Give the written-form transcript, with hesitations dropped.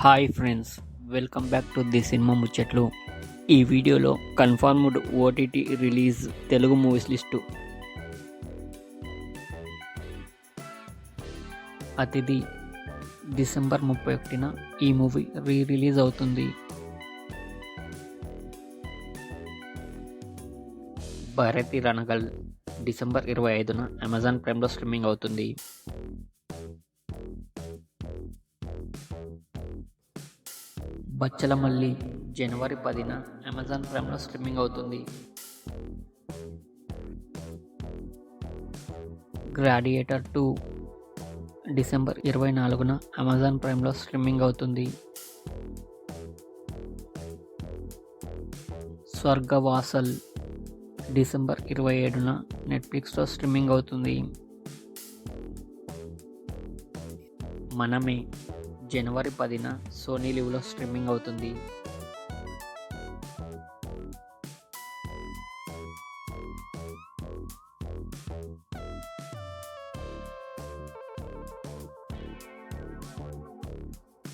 Hi friends, welcome back to the cinema ముచ్చట్లు. ఈ వీడియోలో confirmed OTT release Telugu movies list. Athithi December 31న ఈ మూవీ రిలీజ్ అవుతుంది. భారతి రణగల్ డిసెంబర్ 25న అమెజాన్ ప్రైమ్లో స్ట్రీమింగ్ అవుతుంది. బచ్చలమల్లి జనవరి 10న అమెజాన్ ప్రైమ్లో స్ట్రీమింగ్ అవుతుంది. గ్లాడియేటర్ 2 డిసెంబర్ 24న అమెజాన్ ప్రైమ్లో స్ట్రీమింగ్ అవుతుంది. స్వర్గవాసల్ డిసెంబర్ 27న నెట్ఫ్లిక్స్లో స్ట్రీమింగ్ అవుతుంది. మనమే జనవరి 10న సోనీ లివ్లో స్ట్రీమింగ్ అవుతుంది.